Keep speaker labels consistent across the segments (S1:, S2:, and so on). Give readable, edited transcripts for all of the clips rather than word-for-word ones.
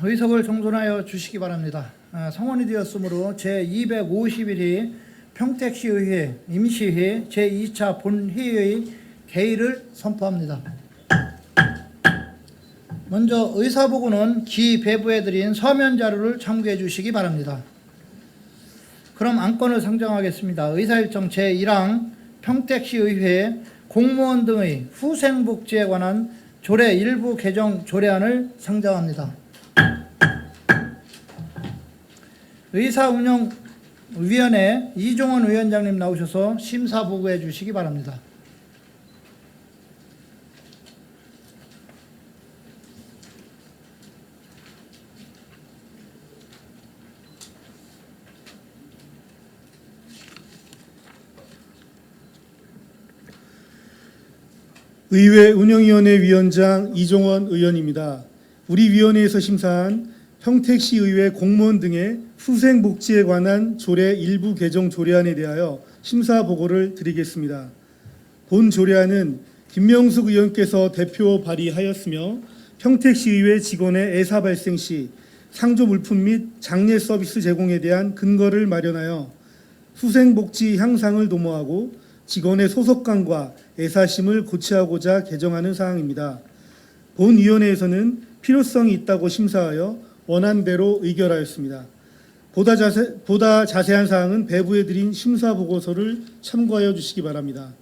S1: 의석을 정돈하여 주시기 바랍니다. 성원이 되었으므로 제251회 평택시의회 임시회 제2차 본회의의 개의를 선포합니다. 먼저 의사보고는 기배부해드린 서면 자료를 참고해 주시기 바랍니다. 그럼 안건을 상정하겠습니다. 의사일정 제1항 평택시의회 공무원 등의 후생복지에 관한 조례 일부 개정 조례안을 상정합니다. 의사운영위원회 이종원 위원장님 나오셔서 심사 보고해 주시기 바랍니다.
S2: 의회 운영위원회 위원장 이종원 의원입니다. 우리 위원회에서 심사한 평택시의회 공무원 등의 후생복지에 관한 조례 일부 개정 조례안에 대하여 심사 보고를 드리겠습니다. 본 조례안은 김명숙 의원께서 대표 발의하였으며 평택시의회 직원의 애사 발생 시 상조 물품 및 장례 서비스 제공에 대한 근거를 마련하여 후생복지 향상을 도모하고 직원의 소속감과 애사심을 고취하고자 개정하는 사항입니다. 본 위원회에서는 필요성이 있다고 심사하여 원안대로 의결하였습니다. 보다 자세한 사항은 배부해드린 심사 보고서를 참고하여 주시기 바랍니다.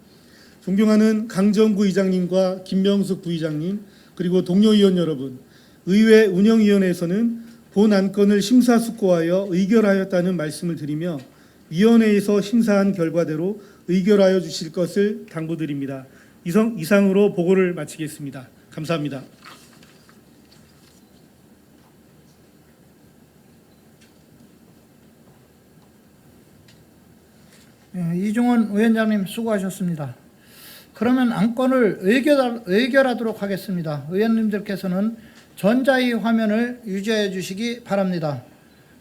S2: 존경하는 강정구 의장님과 김명숙 부의장님 그리고 동료 의원 여러분, 의회 운영위원회에서는 본 안건을 심사숙고하여 의결하였다는 말씀을 드리며 위원회에서 심사한 결과대로 의결하여 주실 것을 당부드립니다. 이상으로 보고를 마치겠습니다. 감사합니다.
S1: 이종원 위원장님 수고하셨습니다. 그러면 안건을 의결하도록 하겠습니다. 의원님들께서는 전자의 화면을 유지해 주시기 바랍니다.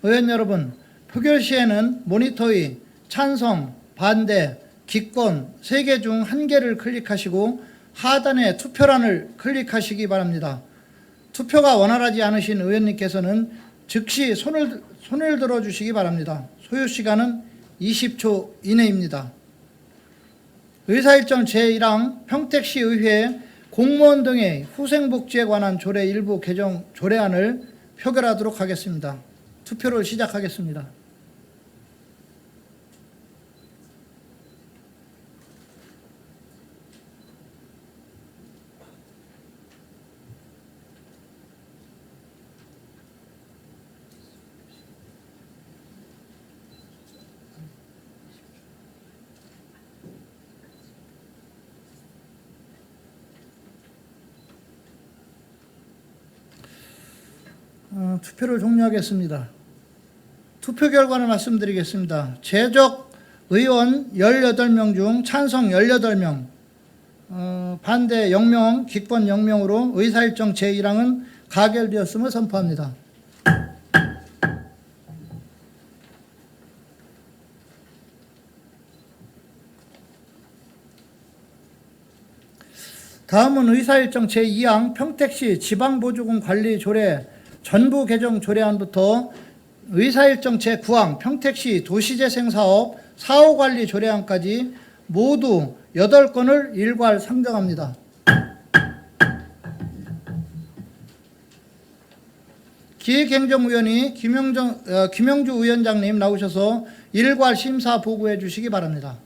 S1: 의원 여러분, 표결 시에는 모니터의 찬성, 반대, 기권 3개 중 1개를 클릭하시고 하단의 투표란을 클릭하시기 바랍니다. 투표가 원활하지 않으신 의원님께서는 즉시 손을 들어주시기 바랍니다. 소요 시간은 20초 이내입니다. 의사일정 제1항 평택시의회 공무원 등의 후생복지에 관한 조례 일부 개정 조례안을 표결하도록 하겠습니다. 투표를 시작하겠습니다. 투표를 종료하겠습니다. 투표 결과를 말씀드리겠습니다. 제적 의원 18명 중 찬성 18명, 반대 0명, 기권 0명으로 의사일정 제1항은 가결되었음을 선포합니다. 다음은 의사일정 제2항 평택시 지방보조금 관리 조례 전부 개정 조례안부터 의사일정 제9항 평택시 도시재생사업 사후관리 조례안까지 모두 8건을 일괄 상정합니다. 기획행정위원회 김영주 위원장님 나오셔서 일괄 심사 보고해 주시기 바랍니다.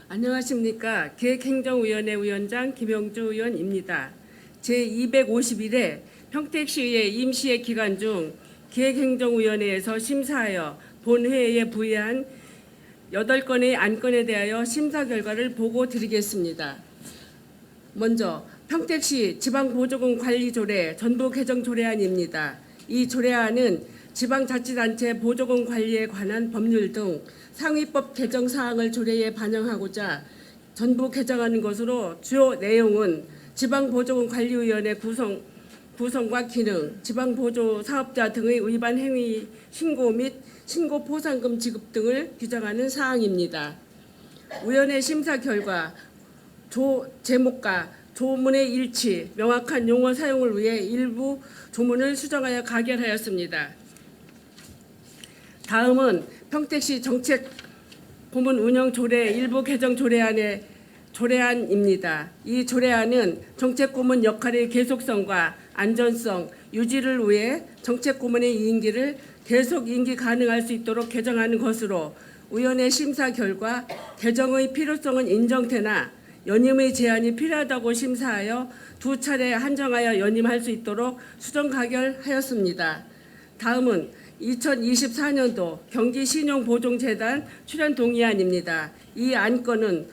S3: 안녕하십니까. 기획행정위원회 위원장 김영주 의원입니다. 제251회 평택시의회 임시회 기간 중 기획행정위원회에서 심사하여 본회의에 부의한 8건의 안건에 대하여 심사 결과를 보고 드리겠습니다. 먼저 평택시 지방보조금 관리조례 전부 개정 조례안입니다. 이 조례안은 지방자치단체 보조금 관리에 관한 법률 등 상위법 개정 사항을 조례에 반영하고자 전부 개정하는 것으로 주요 내용은 지방보조금관리위원회 구성과 기능, 지방보조사업자 등의 위반 행위 신고 및 신고 포상금 지급 등을 규정하는 사항입니다. 위원회 심사 결과 제목과 조문의 일치, 명확한 용어 사용을 위해 일부 조문을 수정하여 가결하였습니다. 다음은 평택시 정책 고문 운영 조례 일부 개정 조례안입니다. 이 조례안은 정책 고문 역할의 계속성과 안전성, 유지를 위해 정책 고문의 임기를 계속 임기 가능할 수 있도록 개정하는 것으로 위원회 심사 결과 개정의 필요성은 인정되나 연임의 제한이 필요하다고 심사하여 2차례 한정하여 연임할 수 있도록 수정 가결하였습니다. 다음은 2024년도 경기신용보증재단 출연 동의안입니다. 이 안건은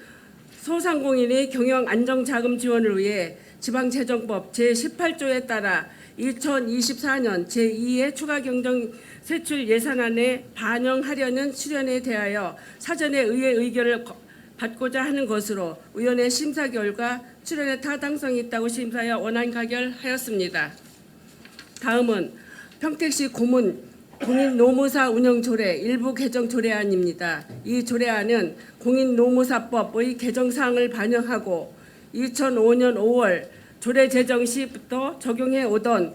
S3: 소상공인의 경영 안정자금 지원을 위해 지방재정법 제18조에 따라 2024년 제2의 추가경정 세출 예산안에 반영하려는 출연에 대하여 사전에 의회 의결을 받고자 하는 것으로 위원회 심사 결과 출연에 타당성이 있다고 심사하여 원안 가결하였습니다. 다음은 평택시 공인노무사 운영조례 일부 개정 조례안입니다. 이 조례안은 공인노무사법의 개정사항을 반영하고 2005년 5월 조례 제정 시부터 적용해 오던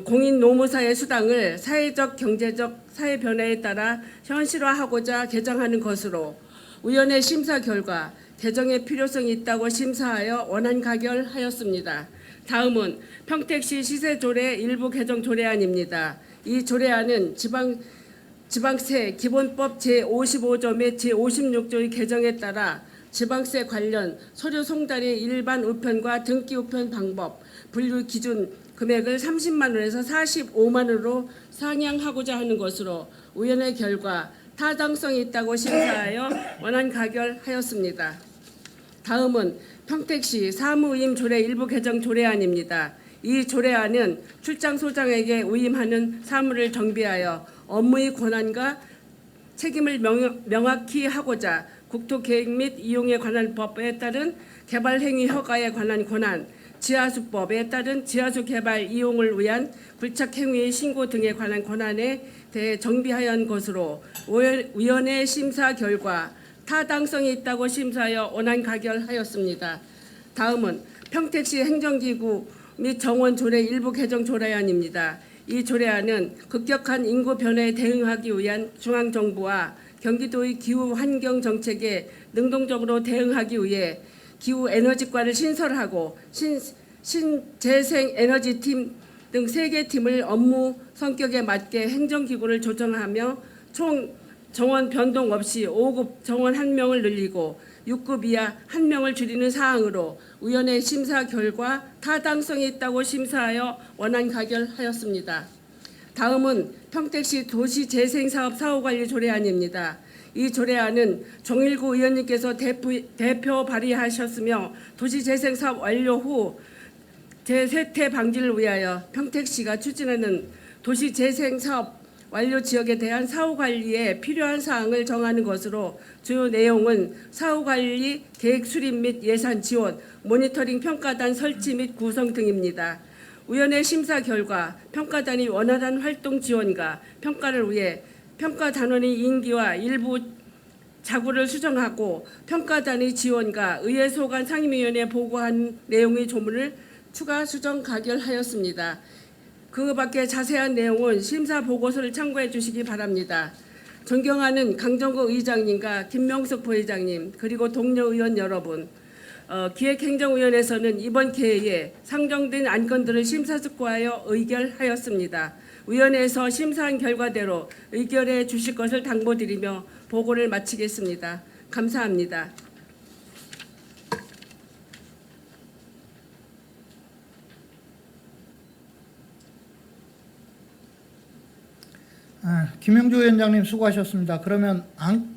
S3: 공인노무사의 수당을 사회적, 경제적, 사회 변화에 따라 현실화하고자 개정하는 것으로 위원회 심사 결과 개정의 필요성이 있다고 심사하여 원안 가결하였습니다. 다음은 평택시 시세조례 일부 개정 조례안입니다. 이 조례안은 지방세 기본법 제55조 및 제56조의 개정에 따라 지방세 관련 서류 송달의 일반 우편과 등기 우편 방법, 분류 기준 금액을 30만 원에서 45만 원으로 상향하고자 하는 것으로 위원회 결과 타당성이 있다고 심사하여 원안 가결하였습니다. 다음은 평택시 사무위임 조례 일부 개정 조례안입니다. 이 조례안은 출장소장에게 위임하는 사무를 정비하여 업무의 권한과 책임을 명확히 하고자 국토계획 및 이용에 관한 법에 따른 개발행위 허가에 관한 권한, 지하수법에 따른 지하수 개발 이용을 위한 굴착행위의 신고 등에 관한 권한에 대해 정비하여 것으로 위원회 심사 결과 타당성이 있다고 심사하여 원안 가결하였습니다. 다음은 평택시 행정기구 및 정원 조례 일부 개정 조례안입니다. 이 조례안은 급격한 인구 변화에 대응하기 위한 중앙정부와 경기도의 기후 환경 정책에 능동적으로 대응하기 위해 기후 에너지과를 신설하고 신재생 에너지팀 등 3개 팀을 업무 성격에 맞게 행정기구를 조정하며 총 정원 변동 없이 5급 정원 1명을 늘리고 6급 이하 1명을 줄이는 사항으로 위원회 심사 결과 타당성이 있다고 심사하여 원안 가결하였습니다. 다음은 평택시 도시재생사업 사후관리 조례안입니다. 이 조례안은 정일구 의원님께서 대표 발의하셨으며 도시재생사업 완료 후 재세태 방지를 위하여 평택시가 추진하는 도시재생사업 완료 지역에 대한 사후관리에 필요한 사항을 정하는 것으로 주요 내용은 사후관리 계획 수립 및 예산 지원, 모니터링 평가단 설치 및 구성 등입니다. 위원회 심사 결과 평가단이 원활한 활동 지원과 평가를 위해 평가단원의 임기와 일부 자구를 수정하고 평가단의 지원과 의회 소관 상임위원회에 보고한 내용의 조문을 추가 수정 가결하였습니다. 그 밖에 자세한 내용은 심사 보고서를 참고해 주시기 바랍니다. 존경하는 강정구 의장님과 김명숙 부회장님 그리고 동료 의원 여러분, 기획행정위원회에서는 이번 기회에 상정된 안건들을 심사숙고하여 의결하였습니다. 위원회에서 심사한 결과대로 의결해 주실 것을 당부드리며 보고를 마치겠습니다. 감사합니다.
S1: 김영주 위원장님 수고하셨습니다. 그러면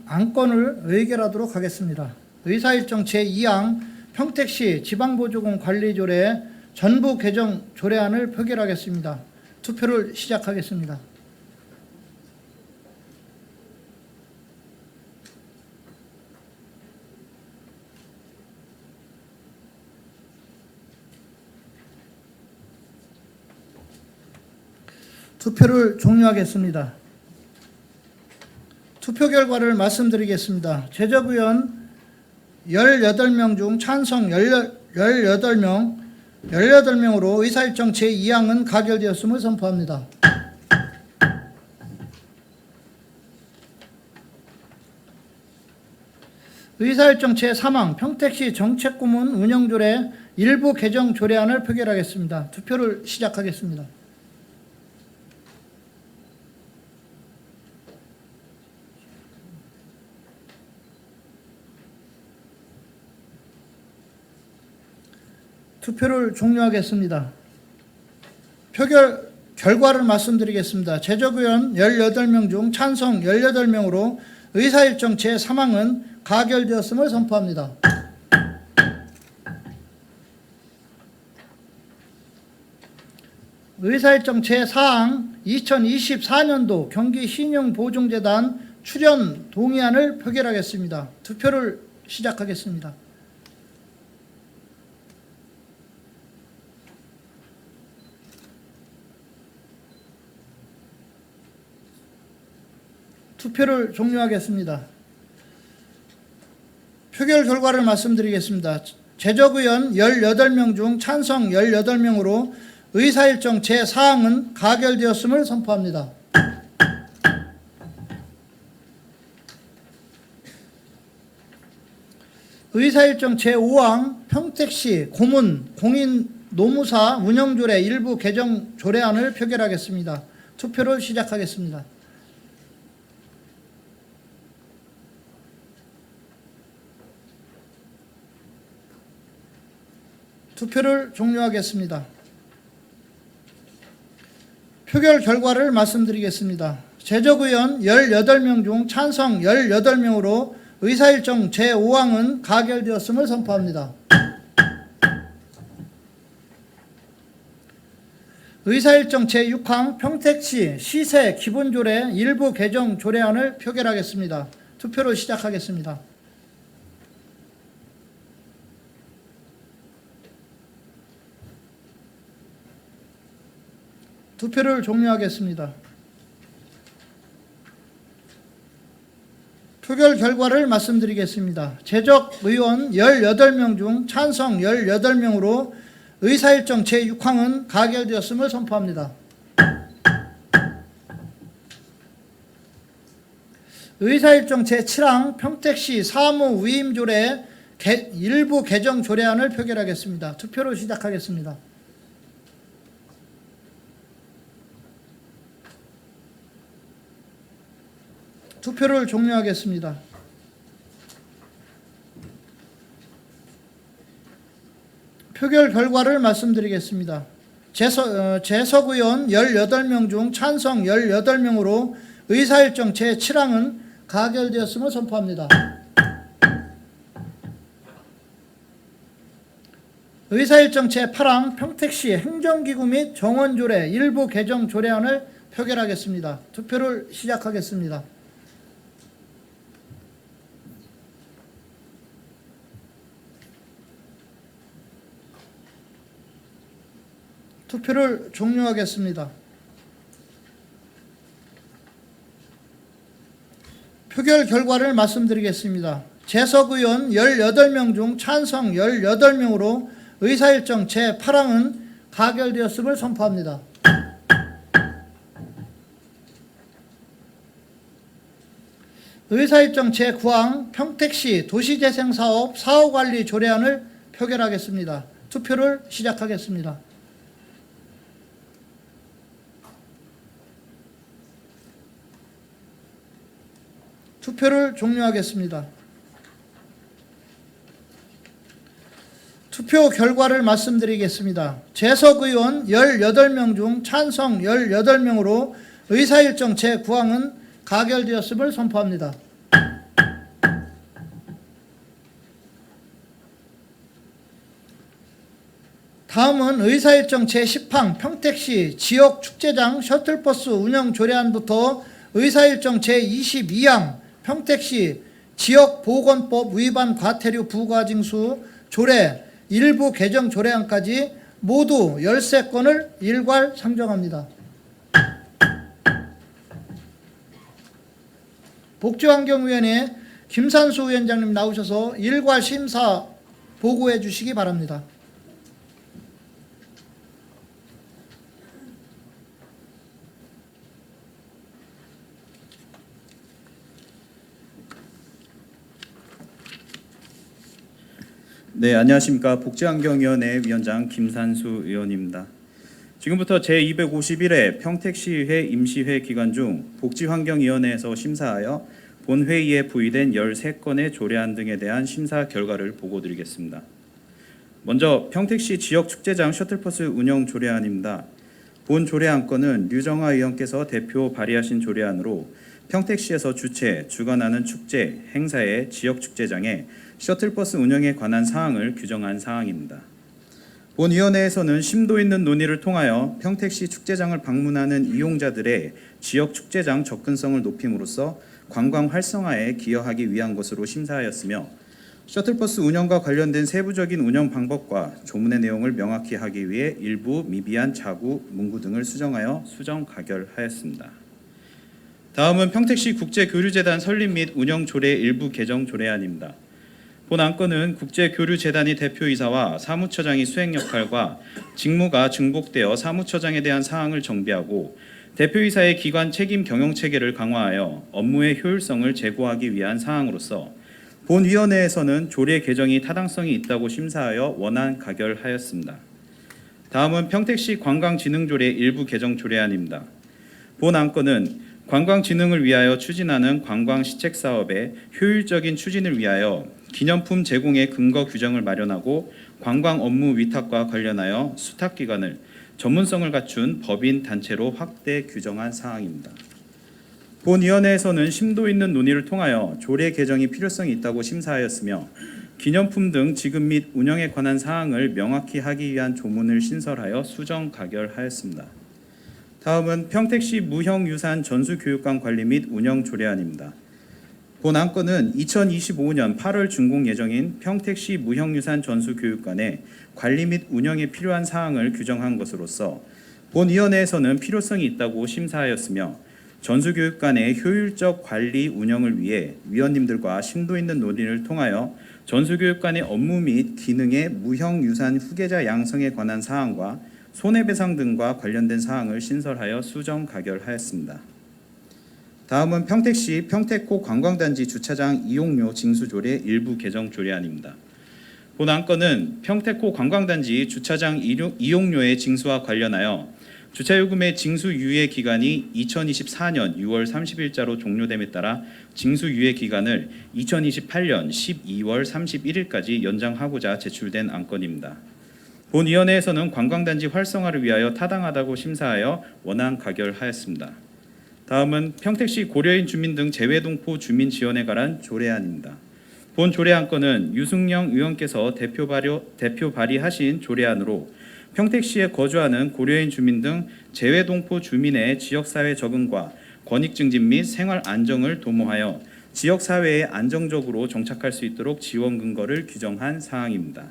S1: 안건을 의결하도록 하겠습니다. 의사일정 제2항 평택시 지방보조금 관리조례 전부 개정 조례안을 표결하겠습니다. 투표를 시작하겠습니다. 투표를 종료하겠습니다. 투표 결과를 말씀드리겠습니다. 제적의원 18명 중 찬성 18명으로 의사일정 제2항은 가결되었음을 선포합니다. 의사일정 제3항 평택시 정책고문 운영조례 일부 개정 조례안을 표결하겠습니다. 투표를 시작하겠습니다. 투표를 종료하겠습니다. 표결 결과를 말씀드리겠습니다. 제적의원 18명 중 찬성 18명으로 의사일정 제3항은 가결되었음을 선포합니다. 의사일정 제4항 2024년도 경기신용보증재단 출연 동의안을 표결하겠습니다. 투표를 시작하겠습니다. 투표를 종료하겠습니다. 표결 결과를 말씀드리겠습니다. 제적의원 18명 중 찬성 18명으로 의사일정 제4항은 가결되었음을 선포합니다. 의사일정 제5항 평택시 고문 공인노무사 운영조례 일부 개정 조례안을 표결하겠습니다. 투표를 시작하겠습니다. 투표를 종료하겠습니다. 표결 결과를 말씀드리겠습니다. 제적의원 18명 중 찬성 18명으로 의사일정 제5항은 가결되었음을 선포합니다. 의사일정 제6항 평택시 시세 기본조례 일부 개정 조례안을 표결하겠습니다. 투표를 시작하겠습니다. 투표를 종료하겠습니다. 표결 결과를 말씀드리겠습니다. 제적 의원 18명 중 찬성 18명으로 의사일정 제6항은 가결되었음을 선포합니다. 의사일정 제7항 평택시 사무 위임조례 일부 개정 조례안을 표결하겠습니다. 투표를 시작하겠습니다. 투표를 종료하겠습니다. 표결 결과를 말씀드리겠습니다. 재석의원 18명 중 찬성 18명으로 의사일정 제7항은 가결되었음을 선포합니다. 의사일정 제8항 평택시 행정기구 및 정원조례 일부 개정 조례안을 표결하겠습니다. 투표를 시작하겠습니다. 투표를 종료하겠습니다. 표결 결과를 말씀드리겠습니다. 재석의원 18명 중 찬성 18명으로 의사일정 제8항은 가결되었음을 선포합니다. 의사일정 제9항 평택시 도시재생사업 사후관리 조례안을 표결하겠습니다. 투표를 시작하겠습니다. 투표를 종료하겠습니다. 투표 결과를 말씀드리겠습니다. 재석의원 18명 중 찬성 18명으로 의사일정 제9항은 가결되었음을 선포합니다. 다음은 의사일정 제10항 평택시 지역축제장 셔틀버스 운영 조례안부터 의사일정 제22항 평택시 지역보건법 위반 과태료 부과징수 조례 일부 개정 조례안까지 모두 13건을 일괄 상정합니다. 복지환경위원회 김산수 위원장님 나오셔서 일괄 심사 보고해 주시기 바랍니다.
S4: 네, 안녕하십니까. 복지환경위원회 위원장 김산수 의원입니다. 지금부터 제251회 평택시의회 임시회 기간 중 복지환경위원회에서 심사하여 본회의에 부의된 13건의 조례안 등에 대한 심사 결과를 보고드리겠습니다. 먼저 평택시 지역축제장 셔틀버스 운영 조례안입니다. 본 조례안 건은 류정화 의원께서 대표 발의하신 조례안으로 평택시에서 주관하는 축제, 행사의 지역축제장에 셔틀버스 운영에 관한 사항을 규정한 사항입니다. 본 위원회에서는 심도 있는 논의를 통하여 평택시 축제장을 방문하는 이용자들의 지역 축제장 접근성을 높임으로써 관광 활성화에 기여하기 위한 것으로 심사하였으며 셔틀버스 운영과 관련된 세부적인 운영 방법과 조문의 내용을 명확히 하기 위해 일부 미비한 자구, 문구 등을 수정하여 수정 가결하였습니다. 다음은 평택시 국제교류재단 설립 및 운영 조례 일부 개정 조례안입니다. 본 안건은 국제교류재단이 대표이사와 사무처장이 수행 역할과 직무가 증복되어 사무처장에 대한 사항을 정비하고 대표이사의 기관 책임 경영 체계를 강화하여 업무의 효율성을 제고하기 위한 사항으로서 본 위원회에서는 조례 개정이 타당성이 있다고 심사하여 원안 가결하였습니다. 다음은 평택시 관광진흥조례 일부 개정 조례안입니다. 본 안건은 관광진흥을 위하여 추진하는 관광시책사업의 효율적인 추진을 위하여 기념품 제공의 근거 규정을 마련하고 관광 업무 위탁과 관련하여 수탁기관을 전문성을 갖춘 법인 단체로 확대 규정한 사항입니다. 본 위원회에서는 심도 있는 논의를 통하여 조례 개정이 필요성이 있다고 심사하였으며 기념품 등 지급 및 운영에 관한 사항을 명확히 하기 위한 조문을 신설하여 수정 가결하였습니다. 다음은 평택시 무형유산 전수교육관 관리 및 운영 조례안입니다. 본 안건은 2025년 8월 준공 예정인 평택시 무형유산 전수교육관의 관리 및 운영에 필요한 사항을 규정한 것으로서 본 위원회에서는 필요성이 있다고 심사하였으며 전수교육관의 효율적 관리 운영을 위해 위원님들과 심도 있는 논의를 통하여 전수교육관의 업무 및 기능의 무형유산 후계자 양성에 관한 사항과 손해배상 등과 관련된 사항을 신설하여 수정 가결하였습니다. 다음은 평택시 평택호 관광단지 주차장 이용료 징수조례 일부 개정 조례안입니다. 본 안건은 평택호 관광단지 주차장 이용료의 징수와 관련하여 주차요금의 징수 유예 기간이 2024년 6월 30일자로 종료됨에 따라 징수 유예 기간을 2028년 12월 31일까지 연장하고자 제출된 안건입니다. 본 위원회에서는 관광단지 활성화를 위하여 타당하다고 심사하여 원안 가결하였습니다. 다음은 평택시 고려인 주민 등 재외동포 주민 지원에 관한 조례안입니다. 본 조례안 건은 유승영 의원께서 대표 발의하신 조례안으로 평택시에 거주하는 고려인 주민 등 재외동포 주민의 지역사회 적응과 권익 증진 및 생활 안정을 도모하여 지역사회에 안정적으로 정착할 수 있도록 지원 근거를 규정한 사항입니다.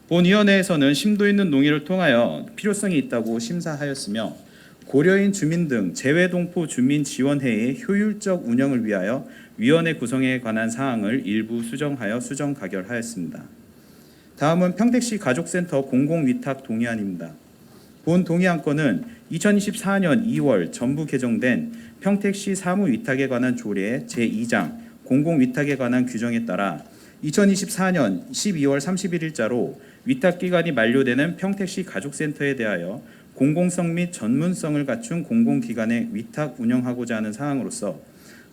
S4: 본 위원회에서는 심도 있는 논의를 통하여 필요성이 있다고 심사하였으며 고려인 주민 등 재외동포 주민 지원회의 효율적 운영을 위하여 위원회 구성에 관한 사항을 일부 수정하여 수정 가결하였습니다. 다음은 평택시 가족센터 공공위탁 동의안입니다. 본 동의안 건은 2024년 2월 전부 개정된 평택시 사무위탁에 관한 조례 제2장 공공위탁에 관한 규정에 따라 2024년 12월 31일자로 위탁기간이 만료되는 평택시 가족센터에 대하여 공공성 및 전문성을 갖춘 공공기관에 위탁 운영하고자 하는 사항으로서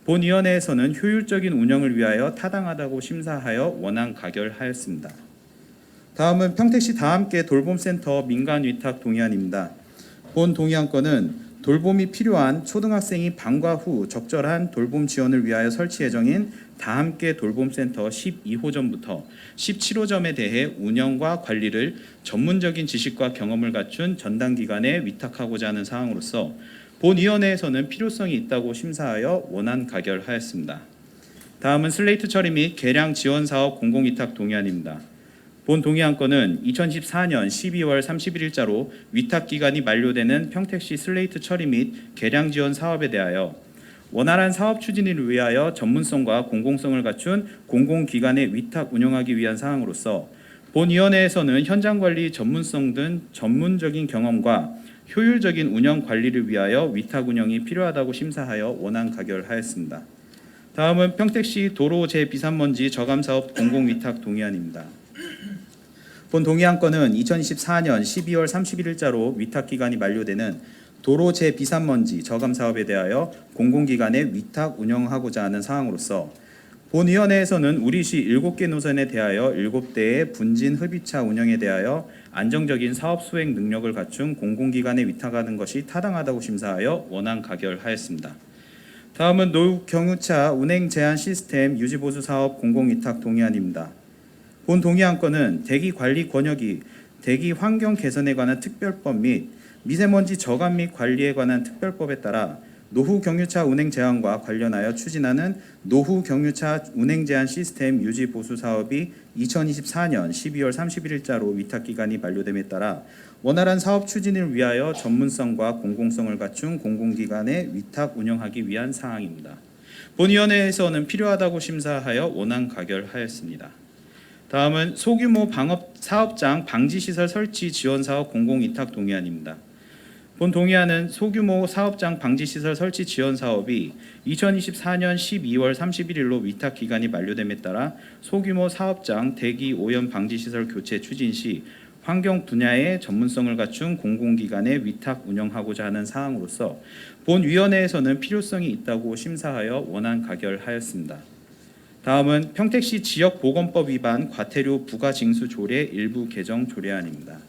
S4: 본 위원회에서는 효율적인 운영을 위하여 타당하다고 심사하여 원안 가결하였습니다. 다음은 평택시 다함께 돌봄센터 민간위탁 동의안입니다. 본 동의안 건은 돌봄이 필요한 초등학생이 방과 후 적절한 돌봄 지원을 위하여 설치 예정인 다함께 돌봄센터 12호점부터 17호점에 대해 운영과 관리를 전문적인 지식과 경험을 갖춘 전담기관에 위탁하고자 하는 사항으로서 본 위원회에서는 필요성이 있다고 심사하여 원안 가결하였습니다. 다음은 슬레이트 처리 및 개량 지원 사업 공공위탁 동의안입니다. 본 동의안 건은 2014년 12월 31일자로 위탁 기간이 만료되는 평택시 슬레이트 처리 및 개량 지원 사업에 대하여 원활한 사업 추진을 위하여 전문성과 공공성을 갖춘 공공기관의 위탁 운영하기 위한 사항으로서 본위원회에서는 현장 관리 전문성 등 전문적인 경험과 효율적인 운영 관리를 위하여 위탁 운영이 필요하다고 심사하여 원안 가결하였습니다. 다음은 평택시 도로 재비산먼지 저감 사업 공공위탁 동의안입니다. 본 동의안 건은 2024년 12월 31일자로 위탁 기간이 만료되는 도로 재비산먼지 저감 사업에 대하여 공공기관에 위탁 운영하고자 하는 사항으로서 본위원회에서는 우리시 7개 노선에 대하여 7대의 분진 흡입차 운영에 대하여 안정적인 사업 수행 능력을 갖춘 공공기관에 위탁하는 것이 타당하다고 심사하여 원안 가결하였습니다. 다음은 노후 경유차 운행 제한 시스템 유지 보수 사업 공공위탁 동의안입니다. 본 동의안 건은 대기 관리 권역이 대기 환경 개선에 관한 특별법 및 미세먼지 저감 및 관리에 관한 특별법에 따라 노후 경유차 운행 제한과 관련하여 추진하는 노후 경유차 운행 제한 시스템 유지 보수 사업이 2024년 12월 31일자로 위탁 기간이 만료됨에 따라 원활한 사업 추진을 위하여 전문성과 공공성을 갖춘 공공기관에 위탁 운영하기 위한 사항입니다. 본위원회에서는 필요하다고 심사하여 원안 가결하였습니다. 다음은 소규모 방업 사업장 방지시설 설치 지원 사업 공공위탁 동의안입니다. 본 동의안은 소규모 사업장 방지시설 설치 지원 사업이 2024년 12월 31일로 위탁 기간이 만료됨에 따라 소규모 사업장 대기 오염 방지시설 교체 추진 시 환경 분야의 전문성을 갖춘 공공기관에 위탁 운영하고자 하는 사항으로서 본 위원회에서는 필요성이 있다고 심사하여 원안 가결하였습니다. 다음은 평택시 지역보건법 위반 과태료 부가징수 조례 일부 개정 조례안입니다.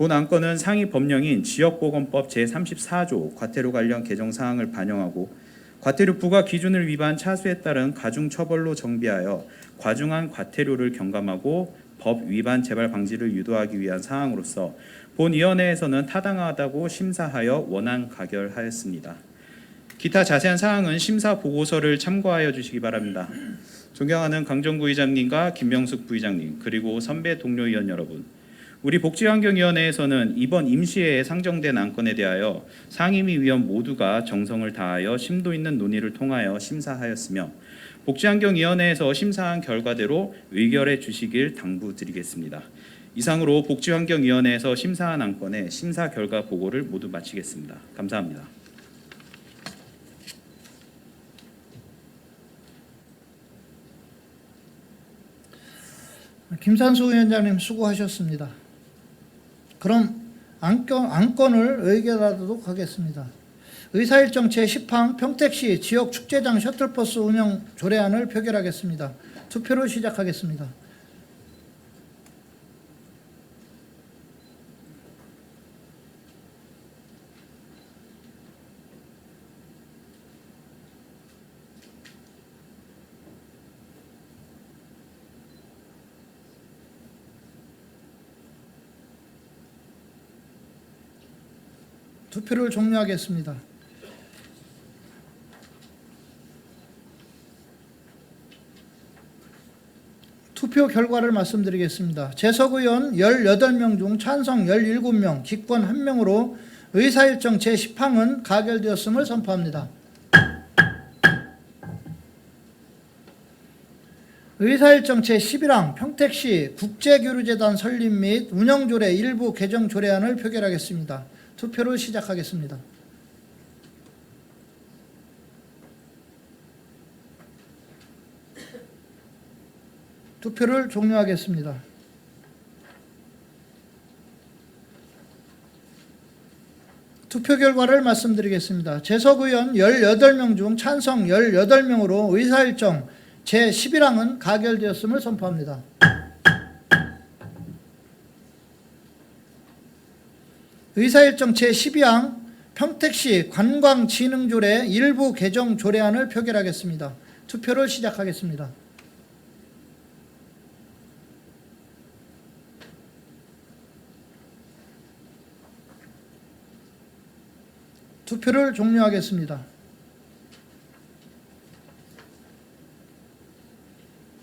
S4: 본 안건은 상위 법령인 지역보건법 제34조 과태료 관련 개정 사항을 반영하고 과태료 부과 기준을 위반 차수에 따른 가중처벌로 정비하여 과중한 과태료를 경감하고 법 위반 재발 방지를 유도하기 위한 사항으로서 본위원회에서는 타당하다고 심사하여 원안 가결하였습니다. 기타 자세한 사항은 심사 보고서를 참고하여 주시기 바랍니다. 존경하는 강정구 의장님과 김명숙 부의장님 그리고 선배 동료 의원 여러분, 우리 복지환경위원회에서는 이번 임시회에 상정된 안건에 대하여 상임위 위원 모두가 정성을 다하여 심도 있는 논의를 통하여 심사하였으며 복지환경위원회에서 심사한 결과대로 의결해 주시길 당부드리겠습니다. 이상으로 복지환경위원회에서 심사한 안건의 심사 결과 보고를 모두 마치겠습니다. 감사합니다.
S1: 김산수 위원장님 수고하셨습니다. 그럼 안건을 의결하도록 하겠습니다. 의사일정 제10항 평택시 지역축제장 셔틀버스 운영 조례안을 표결하겠습니다. 투표를 시작하겠습니다. 투표를 종료하겠습니다. 투표 결과를 말씀드리겠습니다. 재석 의원 18명 중 찬성 17명, 기권 1명으로 의사일정 제10항은 가결되었음을 선포합니다. 의사일정 제11항 평택시 국제교류재단 설립 및 운영조례 일부 개정 조례안을 표결하겠습니다. 투표를 시작하겠습니다. 투표를 종료하겠습니다. 투표 결과를 말씀드리겠습니다. 재석 의원 18명 중 찬성 18명으로 의사일정 제11항은 가결되었음을 선포합니다. 의사일정 제12항 평택시 관광진흥조례 일부 개정 조례안을 표결하겠습니다. 투표를 시작하겠습니다. 투표를 종료하겠습니다.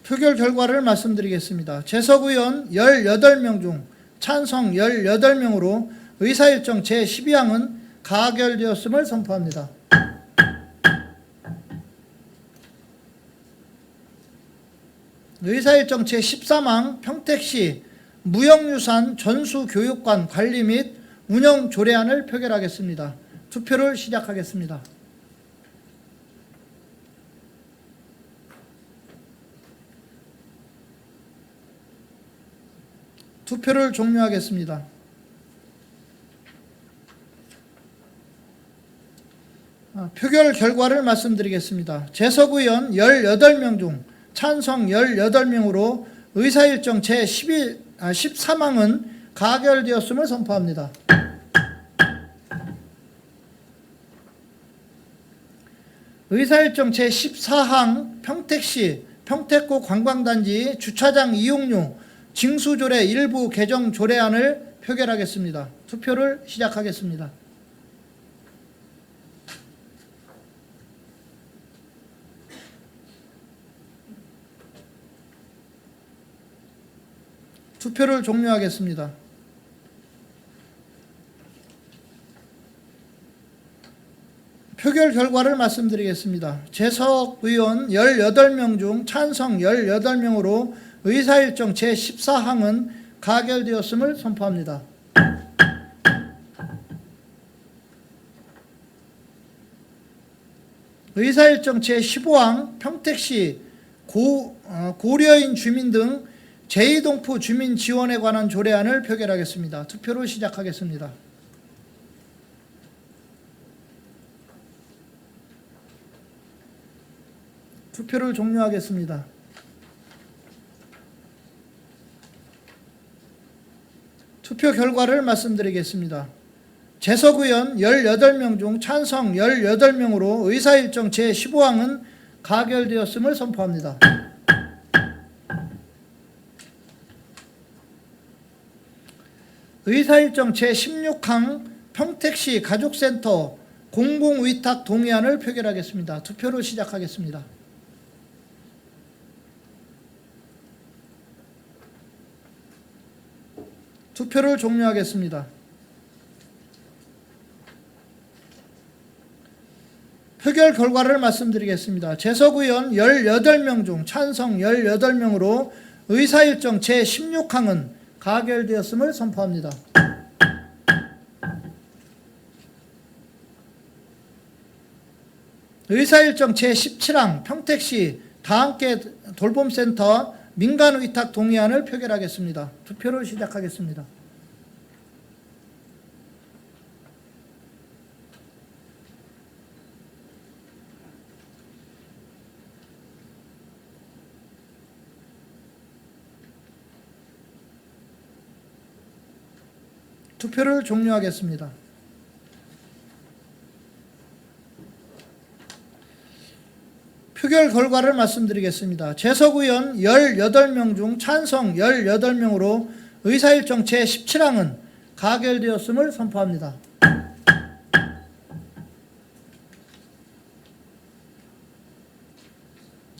S1: 표결 결과를 말씀드리겠습니다. 재석 의원 18명 중 찬성 18명으로 의사일정 제12항은 가결되었음을 선포합니다. 의사일정 제13항 평택시 무형유산 전수교육관 관리 및 운영 조례안을 표결하겠습니다. 투표를 시작하겠습니다. 투표를 종료하겠습니다. 표결 결과를 말씀드리겠습니다. 재석 의원 18명 중 찬성 18명으로 의사일정 제13항은 가결되었음을 선포합니다. 의사일정 제14항 평택시 평택구 관광단지 주차장 이용료 징수조례 일부 개정 조례안을 표결하겠습니다. 투표를 시작하겠습니다. 투표를 종료하겠습니다. 표결 결과를 말씀드리겠습니다. 재석 의원 18명 중 찬성 18명으로 의사일정 제14항은 가결되었음을 선포합니다. 의사일정 제15항 평택시 고려인 주민 등 제2동포 주민 지원에 관한 조례안을 표결하겠습니다. 투표를 시작하겠습니다. 투표를 종료하겠습니다. 투표 결과를 말씀드리겠습니다. 재석 의원 18명 중 찬성 18명으로 의사일정 제15항은 가결되었음을 선포합니다. 의사일정 제16항 평택시 가족센터 공공위탁 동의안을 표결하겠습니다. 투표를 시작하겠습니다. 투표를 종료하겠습니다. 표결 결과를 말씀드리겠습니다. 재석 의원 18명 중 찬성 18명으로 의사일정 제16항은 가결되었음을 선포합니다. 의사일정 제17항 평택시 다함께 돌봄센터 민간의탁 동의안을 표결하겠습니다. 투표를 시작하겠습니다. 투표를 종료하겠습니다. 표결 결과를 말씀드리겠습니다. 재석 의원 18명 중 찬성 18명으로 의사일정 제17항은 가결되었음을 선포합니다.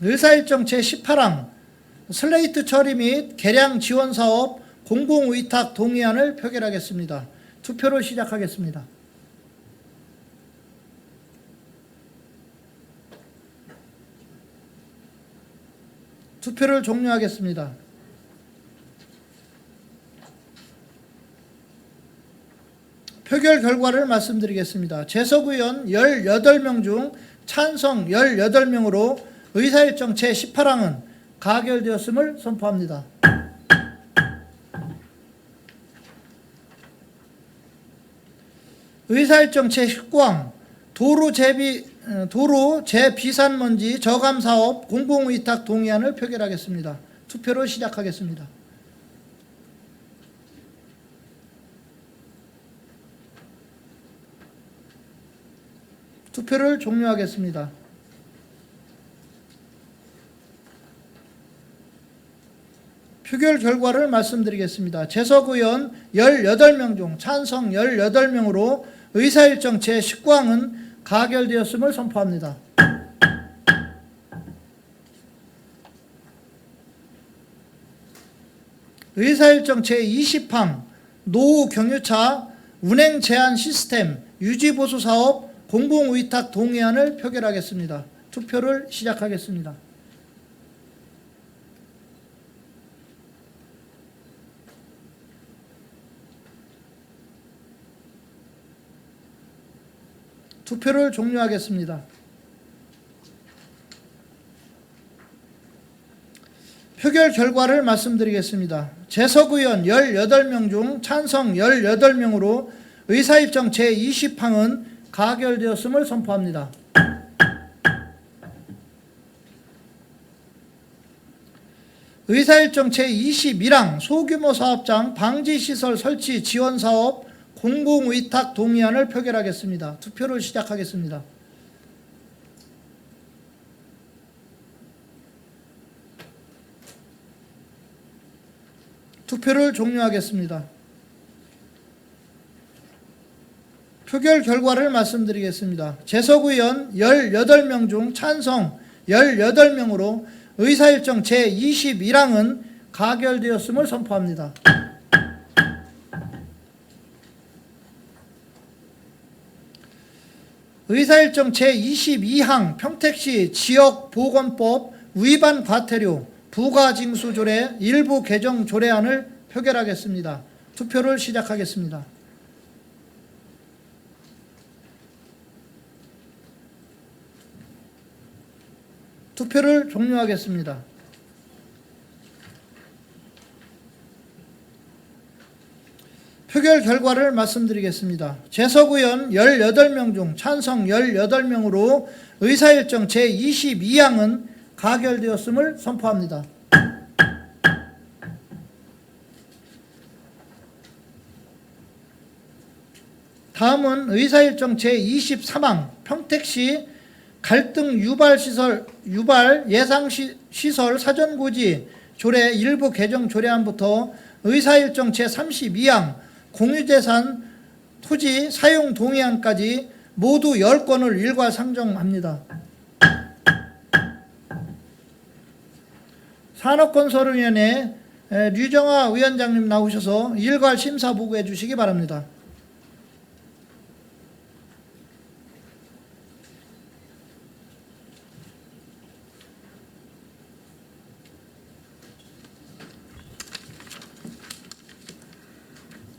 S1: 의사일정 제18항 슬레이트 처리 및 개량 지원 사업 공공의탁 동의안을 표결하겠습니다. 투표를 시작하겠습니다. 투표를 종료하겠습니다. 표결 결과를 말씀드리겠습니다. 재석 의원 18명 중 찬성 18명으로 의사일정 제18항은 가결되었음을 선포합니다. 의사일정 제19항 도로 재비산먼지 저감사업 공공의탁 동의안을 표결하겠습니다. 투표를 시작하겠습니다. 투표를 종료하겠습니다. 표결 결과를 말씀드리겠습니다. 재석 의원 18명 중 찬성 18명으로 의사일정 제19항은 가결되었음을 선포합니다. 의사일정 제20항 노후 경유차 운행 제한 시스템 유지보수 사업 공공의탁 동의안을 표결하겠습니다. 투표를 시작하겠습니다. 투표를 종료하겠습니다. 표결 결과를 말씀드리겠습니다. 재석 의원 18명 중 찬성 18명으로 의사일정 제20항은 가결되었음을 선포합니다. 의사일정 제21항 소규모 사업장 방지시설 설치 지원사업 공공의탁 동의안을 표결하겠습니다. 투표를 시작하겠습니다. 투표를 종료하겠습니다. 표결 결과를 말씀드리겠습니다. 재석 의원 18명 중 찬성 18명으로 의사일정 제21항은 가결되었음을 선포합니다. 의사일정 제22항 평택시 지역보건법 위반 과태료 부가징수 조례 일부 개정 조례안을 표결하겠습니다. 투표를 시작하겠습니다. 투표를 종료하겠습니다. 표결 결과를 말씀드리겠습니다. 재석 의원 18명 중 찬성 18명으로 의사일정 제22항은 가결되었음을 선포합니다. 다음은 의사일정 제23항 평택시 갈등 유발 예상시설 사전고지 조례 일부 개정 조례안부터 의사일정 제32항 공유재산 토지 사용 동의안까지 모두 10건을 일괄 상정합니다. 산업건설위원회 류정아 위원장님 나오셔서 일괄 심사 보고해 주시기 바랍니다.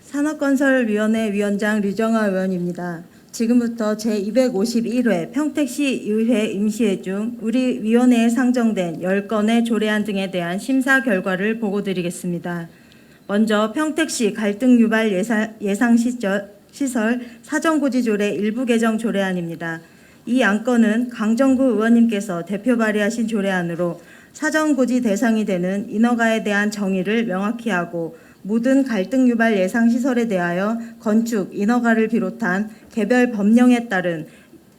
S5: 산업건설위원회 위원장 류정아 의원입니다. 지금부터 제251회 평택시 의회 임시회 중 우리 위원회에 상정된 10건의 조례안 등에 대한 심사 결과를 보고드리겠습니다. 먼저 평택시 갈등 유발 예상시설 사전고지 조례 일부 개정 조례안입니다. 이 안건은 강정구 의원님께서 대표 발의하신 조례안으로 사전고지 대상이 되는 인허가에 대한 정의를 명확히 하고 모든 갈등 유발 예상 시설에 대하여 건축, 인허가를 비롯한 개별 법령에 따른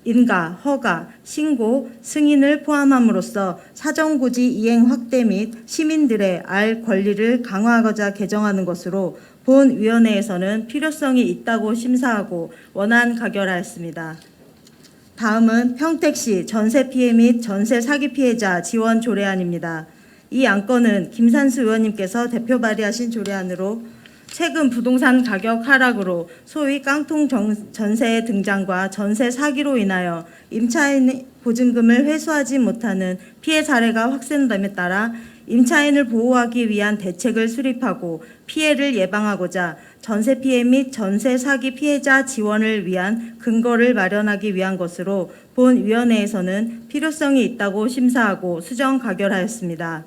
S5: 인가, 허가, 신고, 승인을 포함함으로써 사전고지 이행 확대 및 시민들의 알 권리를 강화하고자 개정하는 것으로 본 위원회에서는 필요성이 있다고 심사하고 원안 가결하였습니다. 다음은 평택시 전세 피해 및 전세 사기 피해자 지원 조례안입니다. 이 안건은 김산수 의원님께서 대표 발의하신 조례안으로 최근 부동산 가격 하락으로 소위 깡통 전세의 등장과 전세 사기로 인하여 임차인 보증금을 회수하지 못하는 피해 사례가 확산됨에 따라 임차인을 보호하기 위한 대책을 수립하고 피해를 예방하고자 전세 피해 및 전세 사기 피해자 지원을 위한 근거를 마련하기 위한 것으로 본 위원회에서는 필요성이 있다고 심사하고 수정 가결하였습니다.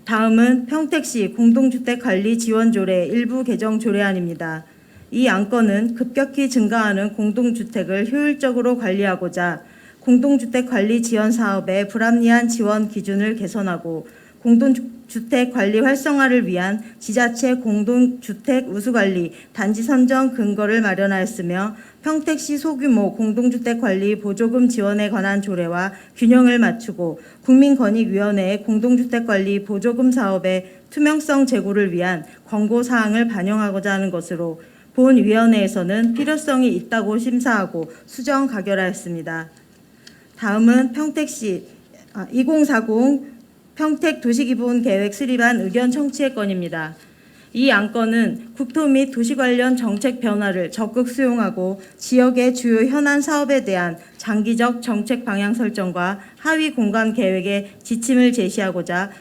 S5: 다음은 평택시 공동주택관리지원조례 일부 개정 조례안입니다. 이 안건은 급격히 증가하는 공동주택을 효율적으로 관리하고자 공동주택관리 지원 사업의 불합리한 지원 기준을 개선하고 공동주택 관리 활성화를 위한 지자체 공동주택 우수관리 단지 선정 근거를 마련하였으며 평택시 소규모 공동주택 관리 보조금 지원에 관한 조례와 균형을 맞추고 국민권익위원회의 공동주택 관리 보조금 사업의 투명성 제고를 위한 권고 사항을 반영하고자 하는 것으로 본 위원회에서는 필요성이 있다고 심사하고 수정 가결하였습니다. 다음은 평택시 2040 평택 도시기본계획 수립안 의견 청취의 건입니다. 이 안건은 국토 및 도시 관련 정책 변화를 적극 수용하고 지역의 주요 현안 사업에 대한 장기적 정책 방향 설정과 하위 공간 계획의 지침을 제시하고자